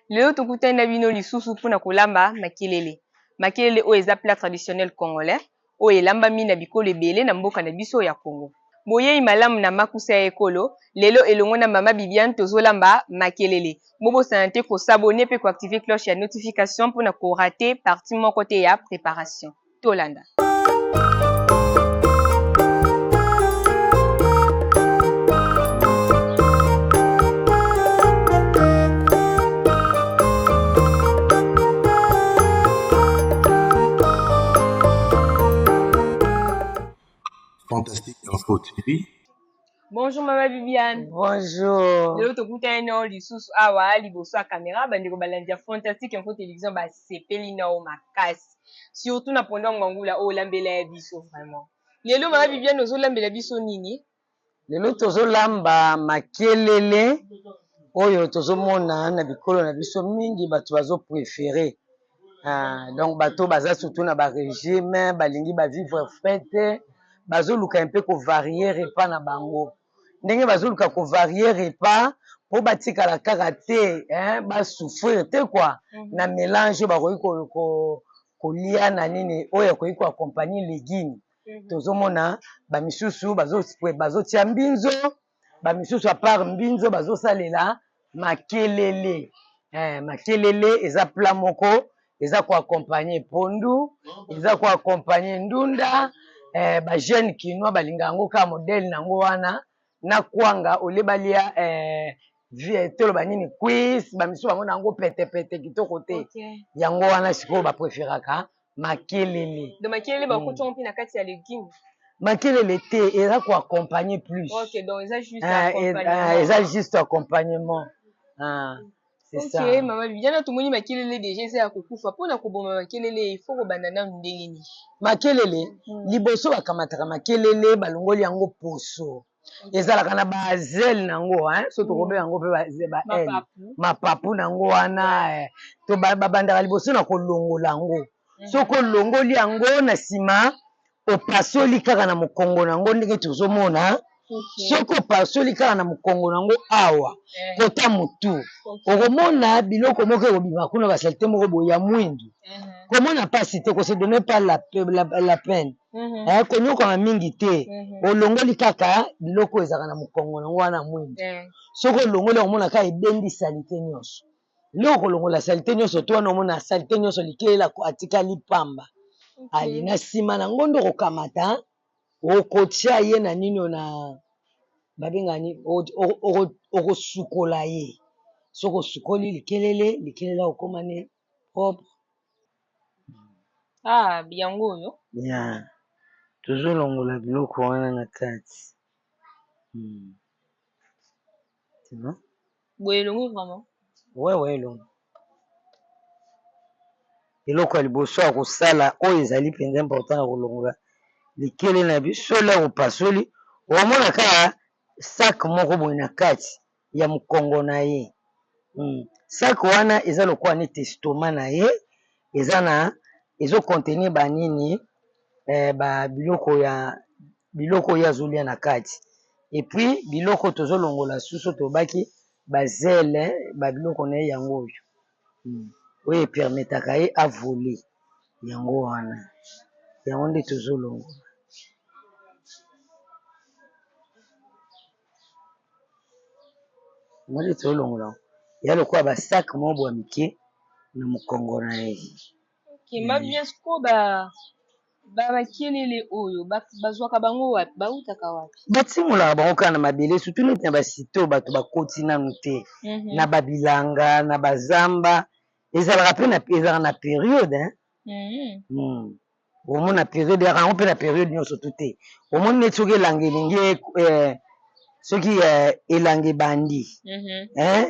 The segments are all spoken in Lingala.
Leo tokutana bino lisusu mpona kolamba makelele. Makelele oyo eza plat traditionnel congolais oyo elambami na bikolo ebele na mboka na biso ya Congo. Boyei malamu na makusa ya ekolo, lelo elongo na mama Bibiane tozolamba makelele. Bobosana te kosabone pe koactiver cloche ya notification mpona korate partie moko te ya préparation. Tolanda. Fantastique Info TV. Bonjour Maman Bibiane. Bonjour. Lelo tokutana na lisusu awa liboso ya caméra bandeko balandia Fantastique Info Télévision ba sepeli na o makasi. Surtout na pendant ngangula o lambela ya biso vraiment. Lelo Maman Bibiane ozolambela biso nini? Lelo tozolamba makelele oyo tozomona na bikolo na biso mingi bato bazo préférer. Donc bato baza surtout na ba régime balingi ba vivre fête bazoluka un peu ko varier repas na bango. Ndenge bazoluka ko varier repas po batikala kaka te ba souffrir te quoi na mélange bakoki kolia na nini oyo koki ko accompagner légumes. Tozomona bamisusu bazotia mbinzo bamisusu à part mbinzo bazosalela makelele. Makelele eza plat moko eza ko accompagner pondu eza ko accompagner ndunda ba jeune kinois balinga yango ka modèle nango wana na kwanga olebalia tolo banini quiz bamisusu bango nango pete pete kitoko te yango wana sikoyo ba préféraka makelele. De makelele ba kutu mpi na kati ya légumes. Makelele te eza ko accompagner plus. OK, donc eza juste accompagnement. Eza juste accompagnement. C'est ça. OK, Maman Bibiane tomoni makelele déjà eza ya kokufa pona koboma makelele il faut kobanda na ndenge ni. Makelele liboso bakamataka makelele balongoli yango poso. Ezalaka na ba zel nango so tokobe yango pe ba mapapu nango wana to babandaka liboso na kolongola yango. Soko longoli yango na sima opasoli kaka na mokongo nango ndenge tozomona. Soko opasoli kaka na mokongo nango awa kota mutu okomona biloko moko ekobima kuna basalite moko boye ya mwindu komona pasi te ko se donner pas la peine konyokama mingi te olongoli kaka biloko ezaka na mokongo nango wana mwindu soko olongoli okomona kaka ebendi salite nyonso loko olongola salite nyonso to wana omona salite nyonso likelela atikali pamba ali na nsima nango nde okokamata okotia ye na nino na babengani okosukola ye soko osukoli likelele okomane propre. Biyango oyo tozolongola biloko wana na kati boye elongo vraiment elongo eloko ya liboso ya kosala oyo ezali mpenza important ya kolongola likelele na biso la opasoli omona kaka sak moko boye na kati ya mokongo na ye sak wana eza lokola neti estoma na ye eza na ezocontenir banini biloko oyo azolia na kati epuis biloko tozolongola susu tobaki bazele babiloko na ye yango oyo oyo epermetaka ye avole yango wana yango nde tozolongola. Mwali tozolongola ya lokola basak moko boya mike na mokongo na ye. Kima bien siko makelele oyo bazwaka bango wapi bautaka wapi? Batimolaka bango kaka na mabele surtout neti na basito bato bakoti nanu te na babilanga na bazamba ezalaka mpe ezalaka na periode omona periode yaka yango mpe na periode nyonso to te omoni neti soki elanga elingi soki elanga ebandi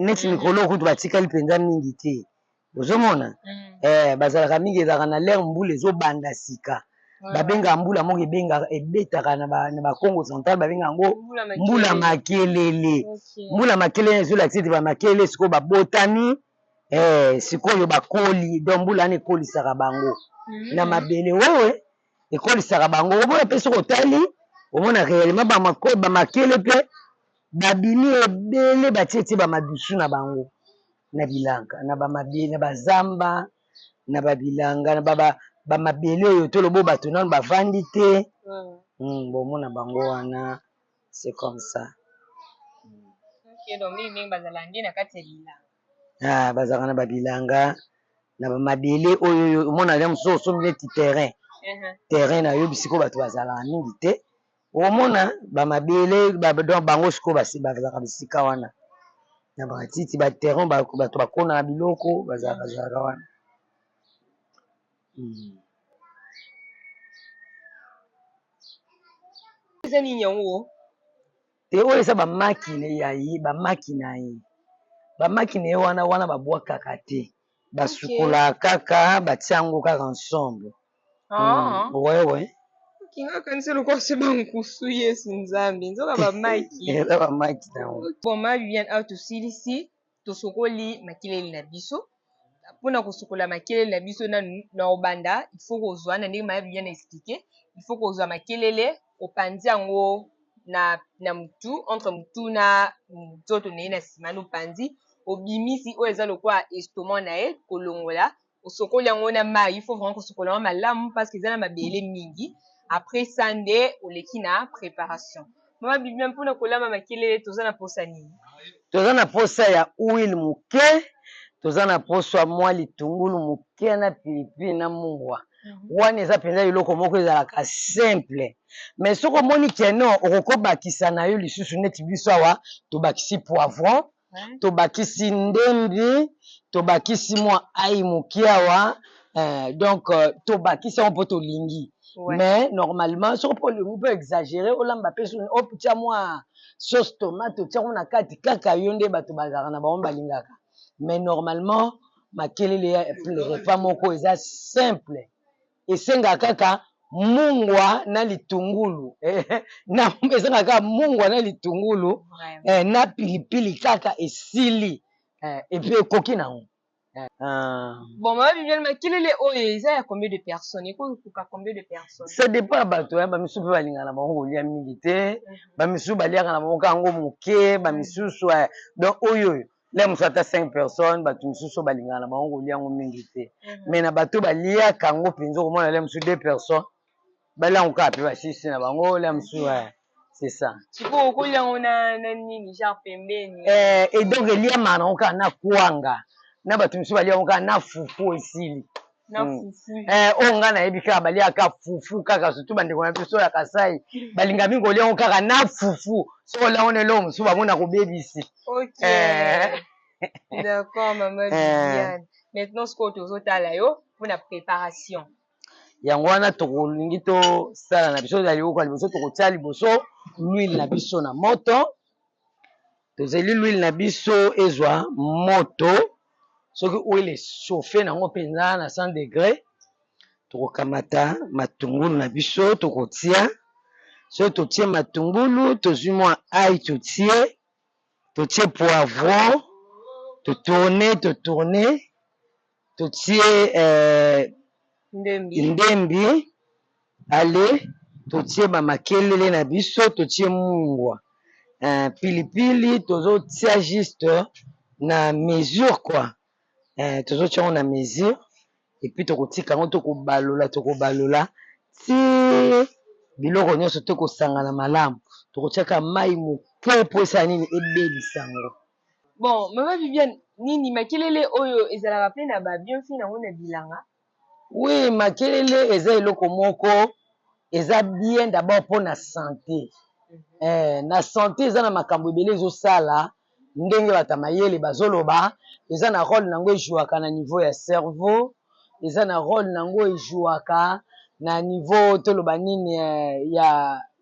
neti mikolo okutu batikali mpenza mingi te ozomona bazalaka mingi ezalaka na lere mbula ezobanda sika babengaka mbula moko ebetaka na bakongo central babengaka yango mbula makelele. Mbula makelele ezolakisa ete bamakelele sikoyo babotani sikoyo bakoli donc mbula wana ekolisaka bango na mabele wewe ekolisaka bango omona mpe soki otali omona réellement bamakele mpe babimi ebele batie bamadusu na bango na bilanga na bamabele na bazamba na babilanga na bamabele oyo tolobo bato nano bavandi te bomona bango wana c'est comme ça. Bazalaka na babilanga na bamabele oyo omona le mosusu osombi neti terrain na yo bisiko bato bazalaka mingi te omona bamabele bango sikoyo bazalaka bisika wana na batiti baterrain bato bakona na biloko bazalaka wana. Eza nini yango te oyo eza bamakine ya ye bamakina ye bamakine ye wana babwakaka te basukola kaka batia yango kaka ensemble. Ouais. kingakanisi lokola se bankusu yesu nzambe nzoka bamaki eza bamaki nango. Bon ma Viviane awa tosilisi tosokoli makelele na biso mpona kosukola makelele na biso na obanda il faut kozwa na ndenge ma Viviane expliqué il faut kozwa makelele opandi yango na mutu entre mutu na nzoto na ye na nsima opandi obimisi oyo eza lokola estomac na ye kolongola osokoli yango na mai il faut vraiment kosukola yango malamu parce que eza na mabele mingi après ça nde oleki na préparation. Mama Bibia mpona kolamba makelele toza na posa nini? Toza na posa ya huile muke, toza na posa mwa litungulu muke na pilipili na mungwa. Wana eza penza eloko moko ezalaka simple. Mais soko omoni keno okokobakisa na yo lisusu neti biso awa tobakisi poivron, tobakisi ndembi, tobakisi mwa ai muke awa, donc tobakisi yango mpo tolingi. Mais normalement soko po olingi mpo exagéré olamba pe otia mwa sauce tomate otia ngo na kati kaka yo nde bato bazalaka na bango balingaka. Mais normalement makelele ya repas moko eza simple esengaka kaka mungwa na litungulu esengaka kaka mungwa na litungulu na pilipili kaka esili epuis ekoki nango. Bon, ma Viviane, makelele oyo eza ya combien de personnes? Ekoka combien de personnes? Ça dépend ya bato bamisusu mpe balingaka na bango kolia mingi te bamisusu baliaka na bango kango moke bamisusu donc oyo le mosusu ata 5 personnes bato misusu balingaka na bango kolia yango mingi te mais na bato baliaka yango mpenza okomona le mosusu 2 personnes baliango kaka mpe basisi na bango le mosusu c'est ça. Sikoyo okolia yango na nini genre pembeni? Et donc eliamaka nango kaka na kwanga na bato misusu baliango kaka na fufu esili. Oyo nga nayebi kaka baliaka fufu kaka surtout bandeko na biso ya Kasai balinga mingi kolia yango kaka na fufu soki olia yango lelo mosusu bamona kobebisi. D'accord mama Viviane. Maintenant sikoyo tozotala yo mpona préparation yango wana tokolingi tosala na biso ya liboso liboso tokotia liboso l'huile na biso na moto tozeli l'huile na biso ezwa moto soki huile echauffe nango mpenza na 100 degré tokokamata matungulu na biso tokotia soki totie matungulu tozwi mwa ai totie poivron totourne totie ndembi ale totie bamakelele na biso totie mungwa pilipili tozotia juste na mesure quoi tozotia yango na mesure epuis tokotika yango tokobalola ti biloko nyonso tokosangana malamu tokotiaka mai moke po esala nini ebelisa yango. Bon mama Viviane nini makelele oyo ezalaka mpe na babienfait nango na bilanga? Oui makelele eza eloko moko eza bien d'abord mpo na santé na santé eza na makambo ebele ezosala ndenge bato mayele bazoloba eza na rôle nango ejouaka na niveau ya cerveau eza na rôle nango ejouaka na niveau toloba nini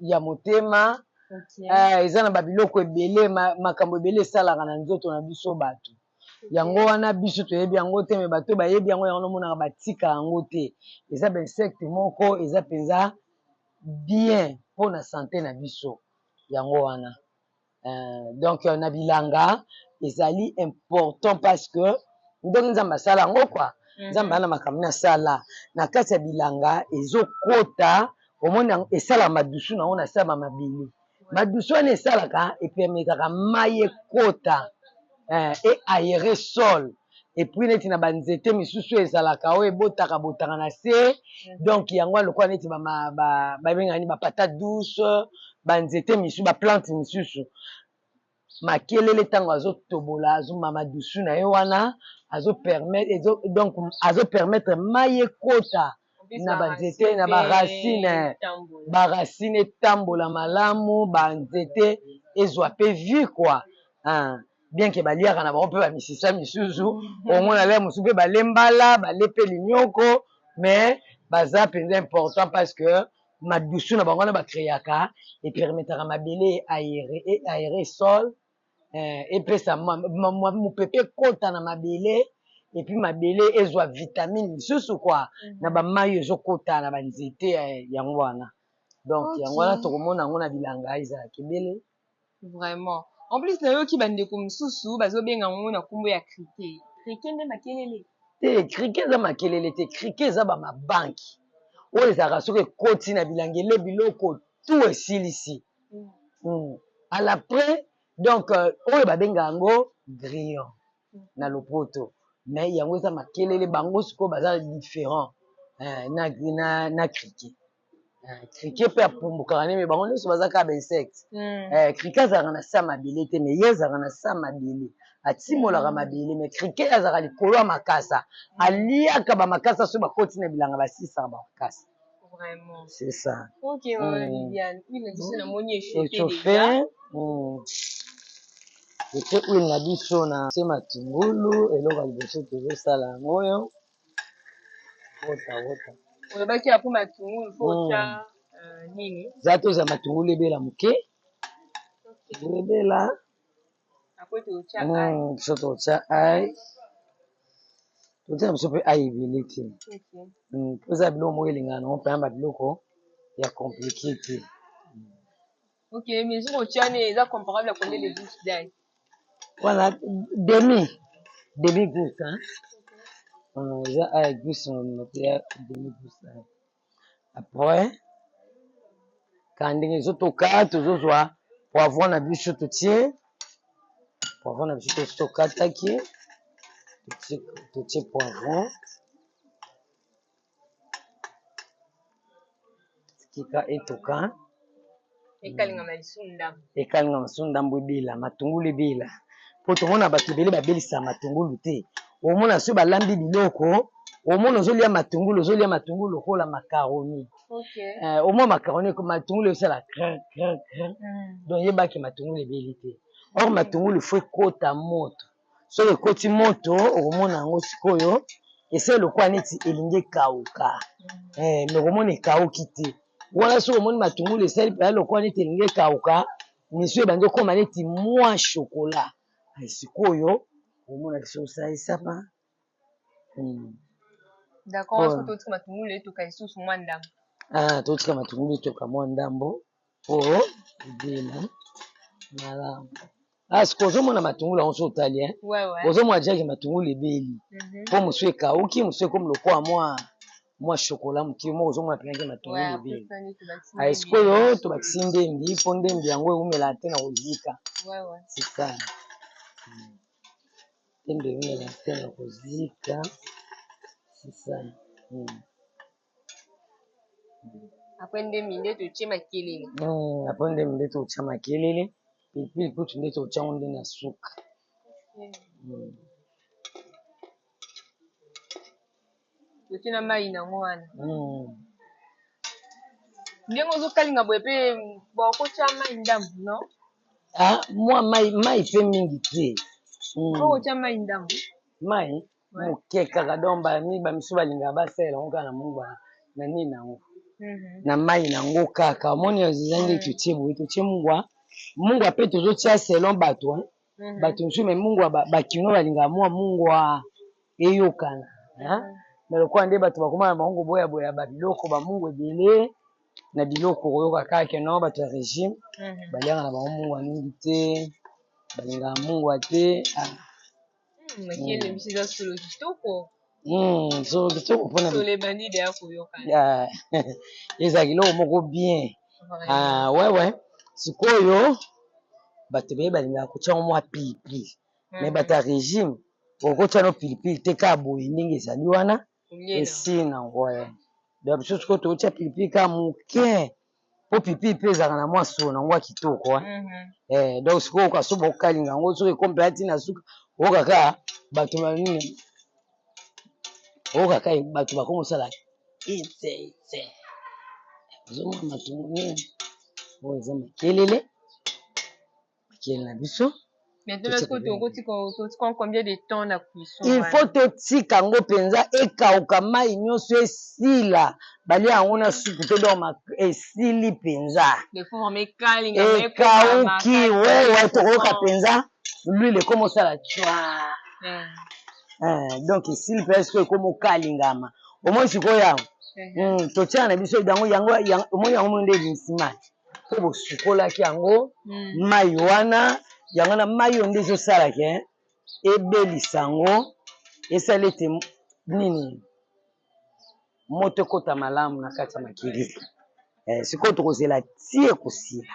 ya motema eza na babiloko ebele makambo ebele esalaka na nzoto na biso bato yango wana biso toyebi yango te me bato bayebi yango yango nomonaka batika yango te eza bainsecte moko eza mpenza bien mpo na santé na biso yango wana donc na bilanga ezali important parce que ndenge nzambe asala yango kwa nzambe ana makambo nasala na kati ya bilanga ezokota omona esalaka madusu nango nasala mabele madusu wana esalaka epermetaka mai ekota et aérer sol. Et puis neti na banzete misusu ezalaka oyo ebotaka botaka na se. Donc yango lokwa neti ba bengani ba patate douce, banzete misusu ba plante misusu. Makelele tango azotobola azomama dusu na ye wana donc azopermettre mai ekota na banzete na baracine etambola malamu banzete ezwa pe vie quoi. Bien que baliaka na bango mpe bamisisa misusu omona le mosusu mpe bale mbala bale mpe linyoko mais baza mpenza important parce que madusu na bango wana bakreaka epermetaka mabele aéré sol epesa mopepe ekota na mabele epuis mabele ezwa vitamine misusu quoi na bamai ezokota na banzete yango wana donc yango wana tokomona yango na bilanga ezalaka ebele vraiment. En plus nayoki bandeko mosusu bazobenga yango na nkombo ya criquet. Criquet nde makelele te criquet eza makelele te criquet eza bamabanki oyo ezalaka soki ekoti na bilanga ele biloko tout esilisi à l'après donc oyo babenga yango grillon na lopoto mais yango eza makelele bango sikoyo baza différent na criquet criquet mpe apumbukaka ne me bango nyonso baza kaka bainsecte criquet azalaka na sa mabele te mais ye azalaka na sa mabele atimolaka mabele mais criquet azalaka likolo ya makasa aliaka bamakasa soki bakoti na bilanga basisaka bamakasa. Vraiment. C'est ça. Ok, Viviane. Oui, la biso na moni échauffé. Ete huile na biso na se matungulu eloko ya liboso tozosala yango oyo. Wota. Olobaki apo matungulu fota nini? Za toza matungulu ebela moke. Ebela. Après tocha ai. Biso tocha ai. Totia biso mpe ai ebele te. Toza biloko moko elingana nango mpe yamba biloko ya compliqué te. Ok, mais je retiens eza comparable à combien de gousses d'ail? Voilà, demi-gousse, hein. Eza ai gousse ya demi-gousse. Après, quand ndenge ezotoka tozozwa poivron na biso totie. Poivron na biso tokataki. Totie poivron. Kika etoka. Ekalinga masu ndambo ebela matungulu ebela po tomona bato ebele babelisa matungulu te omona soki balambi biloko omona ozolia matungulu lokola macaroni omona macaroni matungulu esala donc yebaki matungulu ebeli te or matungulu fo ekota moto soki ekoti moto okomona yango sikoyo ese lokola neti elingi ekauka mais okomona ekauki te wana soki omoni matungulu esali mpenza lokola neti elingi ekauka misu ebandi okoma neti mwa shokola sikoyo omona biso osalisa pa d'accord totika matungulu etoka lisusu mwa ndambo totika matungulu etoka mwa ndambo po ebela malamu sikoyo ozomona matungulu yango so otali ozomona jaki matungulu ebeli po mosu ekauki mosu ekomi lokola mwa shokola moke moko ozomona mpenza matungulu ebeli sikoyo tobakisi ndembi po ndembi yango eumela te na kozika sisa ndembi eumela te na kozika sisa après ndembi nde totie makelele après ndembi nde totia makelele pilipili kutu nde totia ngo nde na suka totie na mai nango wana ndenge ozokalinga boye mpe bakotia mai ndambo non mwa mai mpe mingi te okotia mai ndambo mai moke kaka donc bamisu balingaka basalela ngo kaka na mungwa na nini nango na mai nango kaka omoni eza nde totie boye totie mungwa mpe tozotia selon bato bato mosusu me mungwa bakino balingaka mwa mungwa eyokana me lokola nde bato bakomana bango boyaboya babiloko bamungwa ebele na biloko koyoka kaka no bato ya régime baliaka na bango mungwa mingi te balingaka mungwa te makele biso eza solo kitoko solo kitoko mpona solebanide ya koyoka eza kiloko moko bien wewe sikoyo bato beye balingaka kotiango mwa pilipili mais bato ya régime okotia no pilipili te kaka boye ndenge ezali wana esina ngoye donc biso sikoyo tokotia pilipili kaka moke po pilipili mpe ezalaka na mwa so nango ya kitoko donc sikoyo okaso bokalinga yango soki ekompela ntina suka okaka bato banini okaka bato bakomosala ite ozomona matungu nini oyo eza makelele na biso. Maintenant, est-ce que tu combien de temps la cuisson? Il faut totika yango mpenza ekauka mai nyonso esila balia yango na supu to donc esili mpenza ekauki wewe tokoyoka mpenza l'huile ekoma osala cwa donc esili mpenza sikoyo ekoma okalingama omoi sikoyo yango totiaka na biso yango omoi yango mo nde ebimisi mai po bosukolaki yango mai wana yango na mai oyo nde ezosalaka ebelisa yango esala ete nini moto ekota malamu na kati ya makilili sikoyo tokozela tie kosila.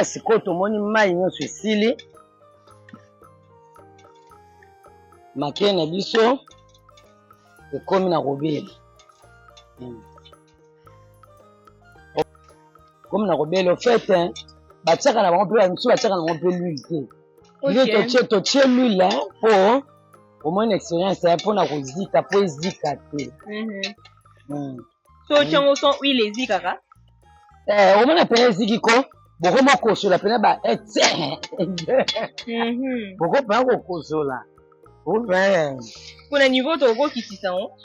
Sikoyo tomoni mai nyonso esili makele na biso ekomi na kobela ekomi na kobela ofete batiaka na bango mpe bamisu batiaka na bango mpe l'huile te totie l'huile mpo omoni expérience ya mpona kozika mpo ezika te so tiango so huile ezikaka omona pene eziki ko bokoma kosola pena ba bokopena kokosola mpona niveau tokokitisa ngo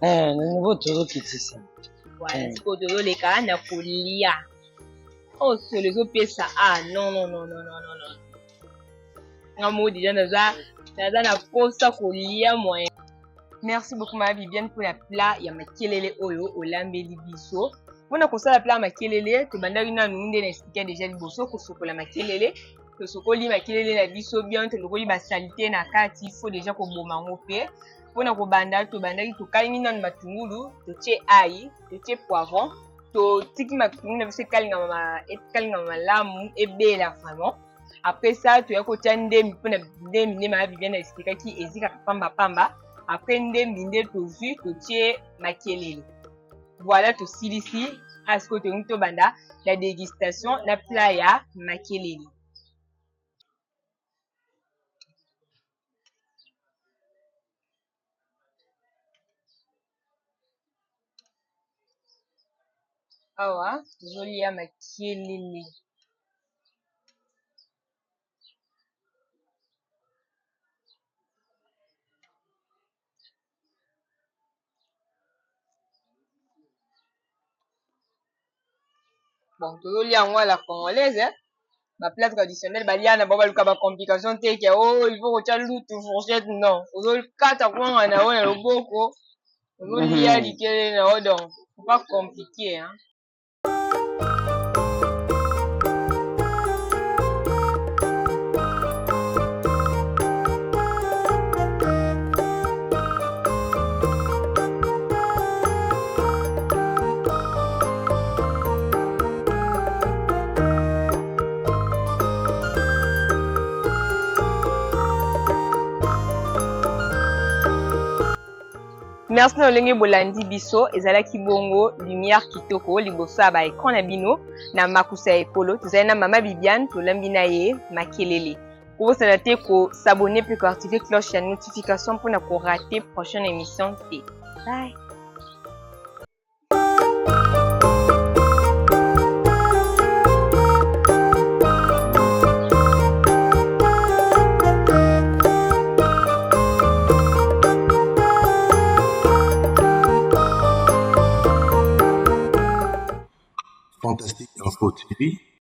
na niveau tozokitisa sikoyo tozoleka na kolia oyo solo ezopesa non nga mo deja naza na posa kolia moyen. Merci beaucoup ma Viviane pour la plat ya makelele oyo olambeli biso. Mpona kosala plat makelele tobandaki nanu nde na explike deja liboso kosokola makelele tosokoli makelele na biso bien tolokoli basalite na kati faut deja koboma yango mpe mpona kobanda tobandaki tokalingi nanu matungulu totie ai totie poivron totiki matungulu na biso ekalingama malamu ebela vraiment après ça toya kotia ndembi mpona ndembi ma Viviane na explikaki ezikaka pamba après ndembi nde tozwi totie makelele. Voilà tout ici à ce côté de banda la dégustation la playa makelele. Awa joli ya makelele. Bon, tozoli yango à la congolaise, ma plat traditionnel, balia na baba luka ba complication te ke il faut kotia lutu fourchette non. Tozoli kata kwanga na ona loboko. Tozoli ya likele na odon. C'est pas compliqué hein. Merci na olenge bolandi biso ezalaki bongo lumière kitoko liboso ya ba écran na bino na makusa ya ekolo tozali na mama Viviane tolambi na ye makelele kobosana te ko s'abonner puis ko activer cloche ya notification pour na ko rater prochaine émission te. Bye. Fantastique Info TV.